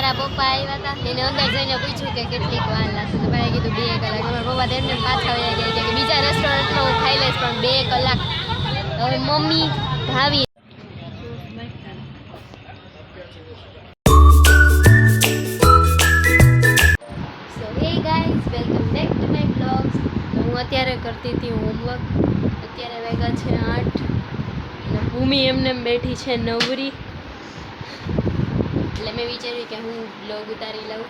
મારા પપ્પા આવ્યા હતા એને અંદર જઈને પૂછ્યું કે કેટલીક વાર લાગશે તો ભાઈ કીધું 2 કલાક. મારા પપ્પા તેમને પાછા વયા ગયા કે બીજા રેસ્ટોરન્ટમાં હું ખાઈ લઈશ પણ 2 કલાક. હવે મમ્મી ભાવી હું અત્યારે કરતી હતી હોમવર્ક. અત્યારે વાગ્યા છે 8 અને ભૂમિ એમને બેઠી છે નવરી એટલે મેં વિચાર્યું કે હું બ્લોગ ઉતારી લઉં.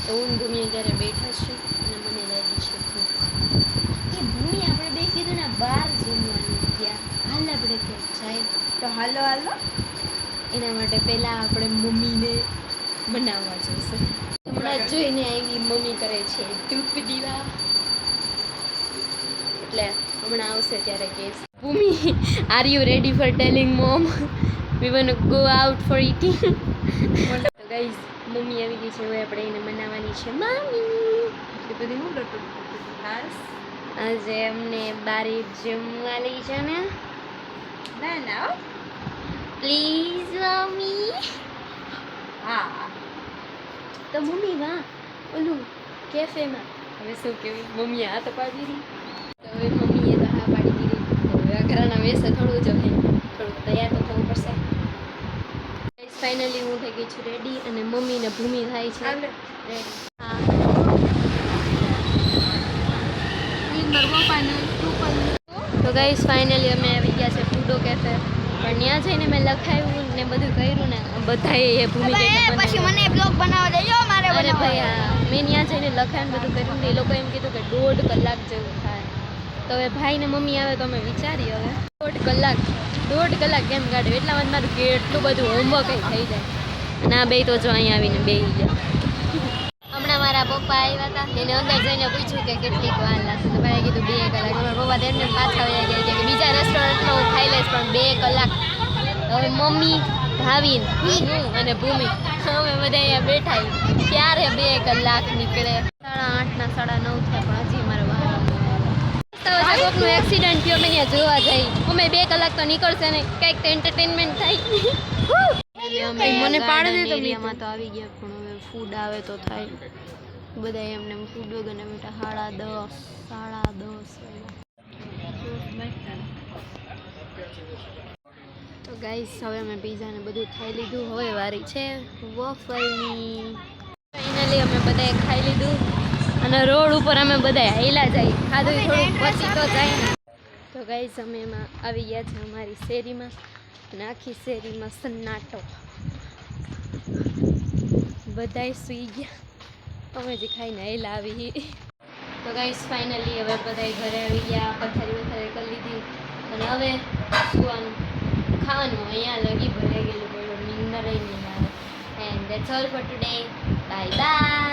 તો હું ભૂમિ અત્યારે બેઠા છું અને મને લાગી છે ભૂખ. એ ભૂમિ આપણે બે કીધું ને બહાર જમવાનું ત્યાં હાલ આપણે ક્યાંક જાય તો હાલો હાલો. એના માટે પહેલાં આપણે મમ્મીને બનાવવા જઈશું. હમણાં જોઈને આવી મમ્મી કરે છે ધૂપ દીવા એટલે હમણાં આવશે ત્યારે કેસ Bhumi are you ready for telling mom we want to go out for eating. તો ગાઈઝ મમ્મી આવી ગઈ છે હવે આપણે એને બનાવવાની છે મમ્મી. એ બધી હું લટું ખાસ આજે અમને બારે જમવા લઈ છે ને ના ના પ્લીઝ મમ્મી. હા તો મમ્મી વાહ ઓલું કેફેમાં હવે શું કહેવું મમ્મીએ હા તો પાડી દીધી. તો હવે મમ્મીએ તો હા પાડી દીધી. તો હવે ઘરના વેસે થોડું જ હવે થોડુંક તૈયાર તો થવું પડશે. ફાઇનલી હું થઈ ગઈ છું રેડી અને મમ્મી ને ભૂમિ થાય છે રેડી. હા તો ગાઈસ ફાઇનલી અમે આવી ગયા છે ફૂડો કેફે. પણ ત્યાં જઈને મેં લખાયું ને બધું કર્યું ને બધાએ એ ભૂમિ પછી મને બ્લોગ બનાવવા દેજો મારે. અરે ભાઈ હા મેં ત્યાં જઈને લખાયું બધું કર્યું ને એ લોકો એમ કીધું કે 1.5 કલાક જેવું થાય. તો હવે ભાઈ ને મમ્મી આવે તો અમે વિચારી હવે 1.5 કલાક કેમ કાઢ્યું એટલામાં મારું કેટલું બધું હોમવર્ક થઈ જાય. અને આ બે તો જો અહીંયા આવીને બેસી ગયા. હમણાં મારા પપ્પા આવ્યા હતા એને અંદર જઈને પૂછ્યું કે કેટલીક વાર લાગશે તો ભાઈ કીધું 2 કલાક. મારા પપ્પા તેમને પાછા વયા ગયા કે બીજા રેસ્ટોરન્ટમાં હું ખાઈ લઈશ પણ 2 કલાક. હવે મમ્મી ભાવિન હું અને ભૂમિ અમે બધા અહીંયા બેઠા ક્યારે 2 કલાક નીકળે. 8:30 ના 9:30 થાય પણ હજી મારે વાર કોકનું એક્સિડન્ટ થયો અમે ત્યાં જોવા જઈ અમે 2 કલાક તો નીકળશે ને કંઈક તો એન્ટરટેનમેન્ટ થાય. મને પાડી દે તો એરિયામાં તો આવી ગયા પણ હવે ફૂડ આવે તો થાય. બધા એમને ફૂડ વગર બેઠા 10:30. તો ગાઈસ હવે અમે પીઝા ને બધું ખાઈ લીધું. હવે વારી છે વોફલની. ફાઇનલી અમે બધાએ ખાઈ લીધું અને રોડ ઉપર અમે બધા હાઈલા જાય ખાધું થોડું પછી તો જાય ને. તો ગાઈસ અમે એમાં આવી ગયા છે અમારી શેરીમાં અને આખી શેરીમાં સન્નાટો. બધાય સૂઈ ગયા અમે જે ખાઈને હાઈલા આવી. તો ગાઈસ ફાઇનલી હવે બધા ઘરે આવી ગયા પથારી કરી લીધી અને હવે સુવાનું ખાવાનું અહીંયા લગી ભરાઈ ગયેલું બોલો નીંદર નહીં આવે. And that's all four today. Bye bye.